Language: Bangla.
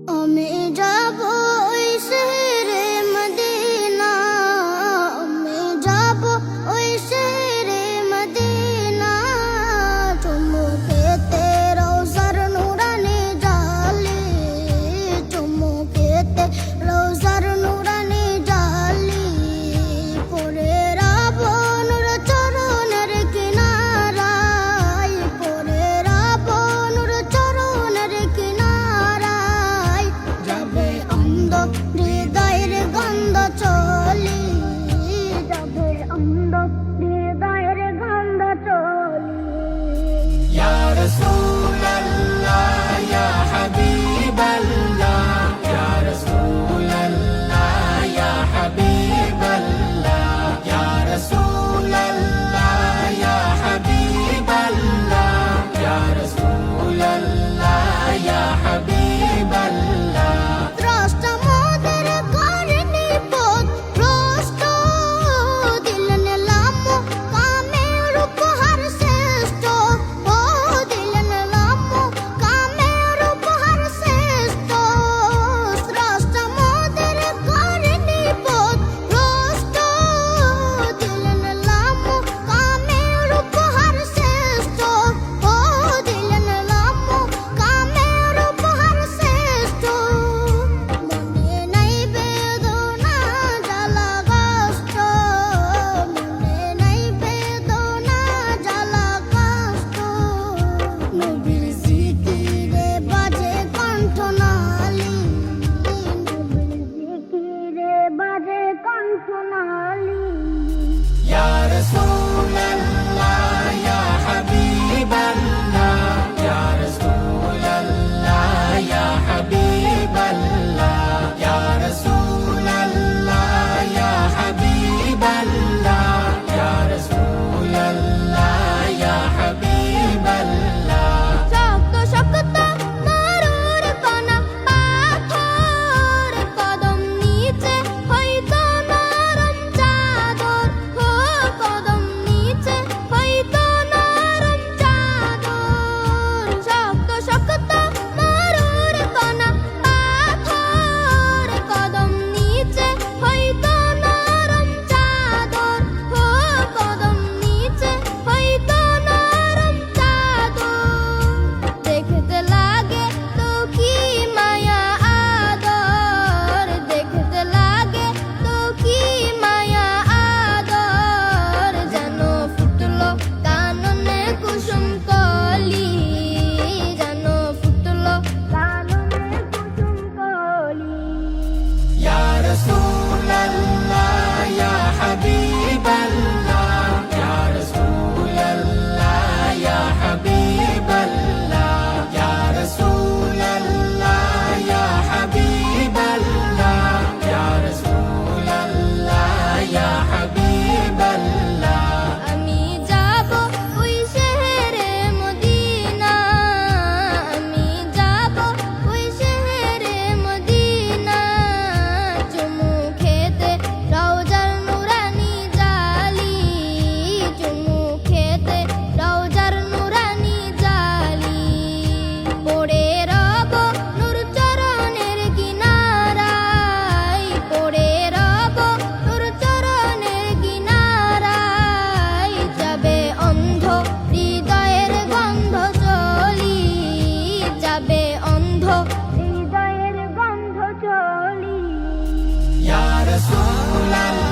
আমি যাব ওই শহরে মদিনা, আমি যাব ওই শহরে মদিনা, চুমু খেতে রওজার নুরানি জালি, চুমু খেতে রওজার নুরানি জালি, পরে রাব নূর চরণের কিনারায়, পরে রাব নূর চরণের কিনারায়, যাবে অন্ধ হৃদয়ের গন্ধ চলি, যাবে অন্ধ হৃদয়ের গন্ধ চলি। ইয়া রাসূলাল্লাহ ইয়া হাবিবাল্লাহ, ইয়া রাসূলাল্লাহ ইয়া হাবিবাল্লাহ, ইয়া রাসূলাল্লাহ ইয়া হাবিবাল্লাহ, ইয়া রাসূলাল্লাহ ইয়া হাবিবাল্লাহ। দ্রষ্টা মোদের করেনি পথ ভ্রষ্ট, দিলেন লাম কামের উপহার শ্রেষ্ঠ, ও দিলেন লাম কামের উপহার শ্রেষ্ঠ, দ্রষ্টা মোদের করেনি পথ ভ্রষ্ট, দিলেন লাম কামের উপহার শ্রেষ্ঠ, ও দিলেন লাম কামের উপহার শ্রেষ্ঠ। মনে নাই বেদনা জ্বালা কষ্ট, মনে নাই বেদনা জ্বালা কষ্ট, নবীর জিকিরে বাজে কণ্ঠনালী, নবীর জিকিরে বাজে কণ্ঠনালী। ইয়া রাসূলাল্লাহ ইয়া হাবিবাল্লাহ, ইয়া রাসূলাল্লাহ ইয়া হাবিবাল্লাহ, ইয়া রাসূলাল্লাহ ইয়া হাবিবাল্লাহ, ইয়া রাসূলাল্লাহ ইয়া হাবিবাল্লাহ। শক্ত শক্ত মরুর কণা পাথর, কদম নিচে হয়তো নরম চাদর, ও কদম নিচে হয়তো নরম চাদর, শক্ত শক্ত মরুর কণা পাথর, কদম নিচে হয়তো নরম চাদর, ও কদম নিচে হয়তো নরম চাদর, দেখতে লাগে তো কি মায়া আদর, দেখতে লাগে তো কি মায়া আদর, যেন ফুটলো কাননে কুসুম কলি, যেন ফুটলো কাননে কুসুম কলি। ইয়া রাসূলাল্লাহ ইয়া হাবিবাল্লাহ, ইয়া রাসূলাল্লাহ ইয়া হাবিবাল্লাহ, ইয়া রাসূলাল্লাহ ইয়া হাবিবাল্লাহ, ইয়া রাসূলাল্লাহ ইয়া হাবিবাল্লাহ। আমি যাব ওই শহরে মদিনা, আমি যাব ওই শহরে মদিনা, চুমু খেতে রওজার নুরানি জালি, চুমু খেতে রওজার নুরানি জালি, পড়ে রব নূর চরণের কিনারায়, পড়ে রব নূর চরণের কিনারায়, যাবে অন্ধ হৃদয়ের গন্ধ চলি, যাবে অন্ধ হৃদয়ের গন্ধ চলি। ইয়া রাসূলাল্লাহ